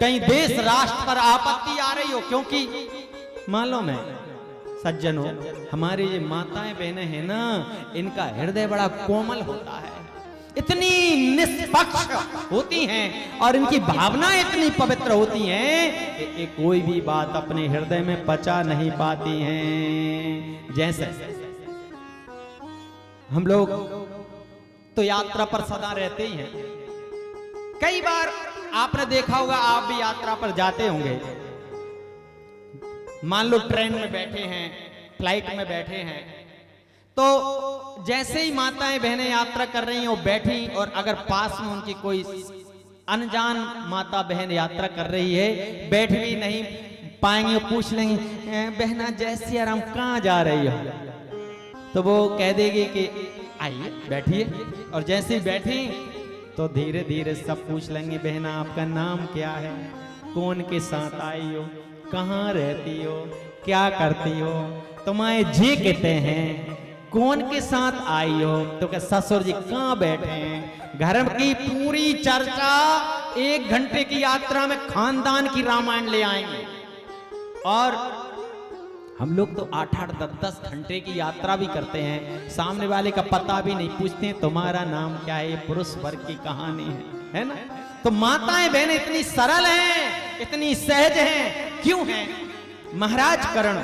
कहीं देश राष्ट्र पर आपत्ति आ रही हो, क्योंकि मालूम है सज्जनों, हमारी ये माताएं बहनें हैं ना, इनका हृदय बड़ा कोमल होता है, इतनी निष्पक्ष होती हैं और इनकी भावनाएं इतनी पवित्र होती हैं कि कोई भी बात अपने हृदय में पचा नहीं पाती हैं। जैसे हम लोग तो यात्रा पर सदा रहते ही हैं। कई बार आपने देखा होगा, आप भी यात्रा पर जाते होंगे। मान लो ट्रेन में बैठे हैं, फ्लाइट में बैठे हैं, तो जैसे ही माताएं बहनें यात्रा कर रही हैं वो बैठी, और अगर पास में उनकी कोई अनजान माता बहन यात्रा कर रही है, बैठ भी नहीं पाएंगे, पूछ लेंगे बहना जय सिया राम कहाँ जा रही हो, तो वो कह देगी कि आइए बैठिए। और जैसे ही बैठी तो धीरे धीरे सब पूछ लेंगे बहना आपका नाम क्या है, कौन के साथ आई हो, कहाँ रहती हो, क्या करती हो, तुम्हारे जी कहते हैं, कौन के साथ आई हो, तो क्या ससुर जी कहाँ बैठे हैं। घर की पूरी चर्चा 1 घंटे की यात्रा में खानदान की रामायण ले आएंगे। और हम लोग तो 8-8, 10-10 घंटे की यात्रा भी करते हैं, सामने वाले का पता भी नहीं पूछते हैं तुम्हारा नाम क्या है। पुरुष वर्ग की कहानी है ना। तो माताएं बहनें इतनी सरल हैं, इतनी सहज हैं, क्यों हैं? महाराज कर्ण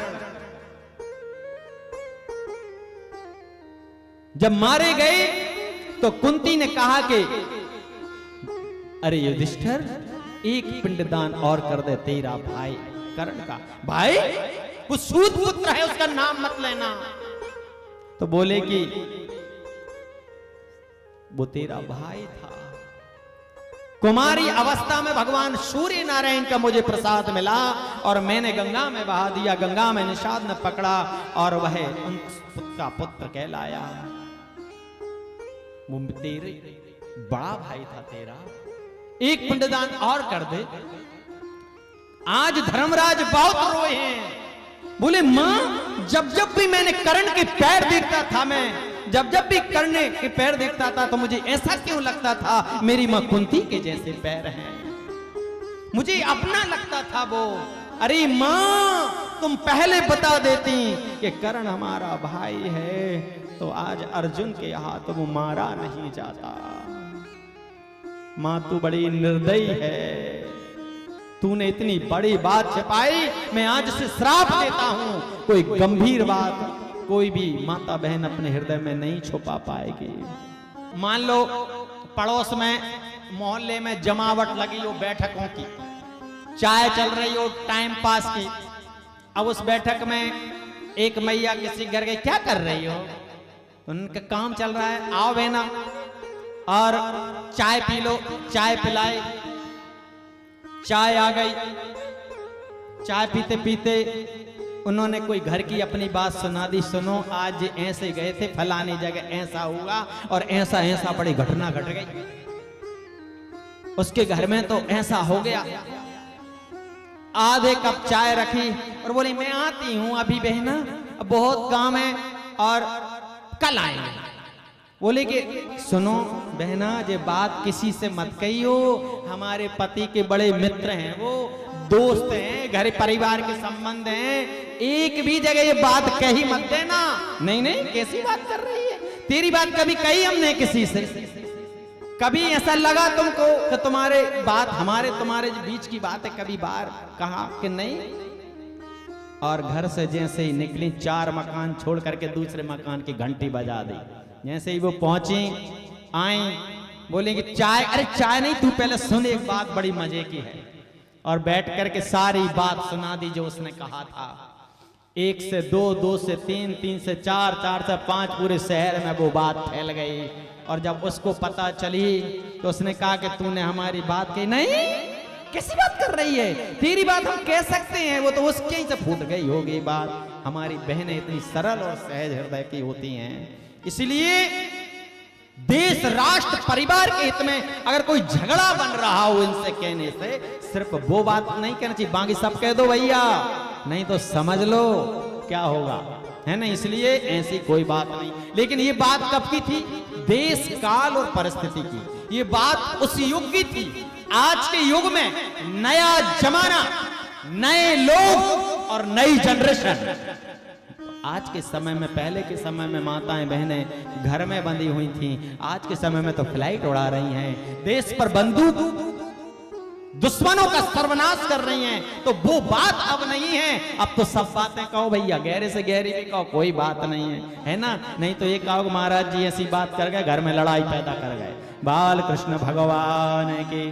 जब मारे गए तो कुंती ने कहा कि अरे युधिष्ठिर, एक पिंडदान और कर दे तेरा भाई कर्ण का। भाई वो सूत पुत्र है, उसका नाम मत लेना। तो बोले कि वो तेरा भाई था, कुमारी अवस्था में भगवान सूर्य नारायण का मुझे प्रसाद मिला और मैंने गंगा में बहा दिया, गंगा में निषाद ने पकड़ा और वह उसका पुत्र कहलाया। वो तेरे बड़ा भाई था तेरा, एक पिंडदान और कर दे। आज धर्मराज बहुत रोए हैं, बोले मां जब जब भी मैंने कर्ण के पैर देखता था, मैं जब जब भी कर्ण के पैर देखता था तो मुझे ऐसा क्यों लगता था मेरी मां कुंती के जैसे पैर हैं, मुझे अपना लगता था वो। अरे मां तुम पहले बता देती कि कर्ण हमारा भाई है तो आज अर्जुन के हाथ वो मारा नहीं जाता। मां तू बड़ी निर्दयी है, तूने इतनी बड़ी बात छिपाई, मैं आज से श्राप देता हूं, कोई गंभीर बात कोई भी माता बहन अपने हृदय में नहीं छुपा पाएगी। मान लो पड़ोस में मोहल्ले में जमावट लगी हो बैठकों की, चाय चल रही हो टाइम पास की, अब उस बैठक में एक मैया किसी घर गई, क्या कर रही हो, उनका काम चल रहा है, आओ बहना और चाय पी लो। चाय पिलाई, चाय आ गई, चाय पीते पीते उन्होंने कोई घर की अपनी बात सुना दी, सुनो आज ऐसे गए थे फलानी जगह, ऐसा हुआ और ऐसा ऐसा बड़ी घटना घट गई, उसके घर में तो ऐसा हो गया। आधे कप चाय रखी और बोली मैं आती हूं अभी बहना, बहुत काम है और कल आएंगे। बोले कि सुनो बहना ये बात किसी से मत कहियो, हमारे पति के बड़े मित्र हैं, वो दोस्त हैं, घर परिवार के संबंध हैं, एक भी जगह ये बात कही मत देना। नहीं नहीं कैसी बात कर रही है, तेरी बात कभी कही हमने किसी से, कभी ऐसा लगा तुमको कि तुम्हारे बात हमारे तुम्हारे बीच की बात है, कभी बार कहा कि नहीं। और घर से जैसे ही निकली 4 मकान छोड़ करके दूसरे मकान की घंटी बजा दी। जैसे ही वो पहुंची आई, बोलेंगे चाय, अरे चाय नहीं तू पहले सुन, एक बात बड़ी मजे की है, और बैठ करके सारी बात सुना दी जो उसने कहा था। 1 से 2, 2 से 3, 3 से 4, 4 से 5 पूरे शहर में वो बात फैल गई। और जब उसको पता चली तो उसने कहा कि तूने हमारी बात कही। नहीं कैसी बात कर रही है, तेरी बात हम कह सकते हैं, वो तो उसके ही से फूट गई होगी बात। हमारी बहनें इतनी सरल और सहज हृदय की होती हैं, इसलिए देश राष्ट्र परिवार के हित में अगर कोई झगड़ा बन रहा हो इनसे कहने से, सिर्फ वो बात नहीं कहना चाहिए, बाकी सब कह दो भैया, नहीं तो समझ लो क्या होगा, है ना। इसलिए ऐसी कोई बात नहीं। लेकिन ये बात कब की थी? देश काल और परिस्थिति की। ये बात उस युग की थी आज के युग में नया जमाना, नए लोग और नई जनरेशन। आज के समय में, पहले के समय में माताएं बहनें घर में बंधी हुई थीं, आज के समय में तो फ्लाइट उड़ा रही हैं, देश पर बंदूक, दुश्मनों का सर्वनाश कर रही हैं। तो वो बात अब नहीं है, अब तो सब बातें कहो भैया, गहरे से गहरी भी कहो, कोई बात नहीं है ना। नहीं तो ये कहो महाराज जी ऐसी बात कर गए, घर में लड़ाई पैदा कर गए। बाल कृष्ण भगवान के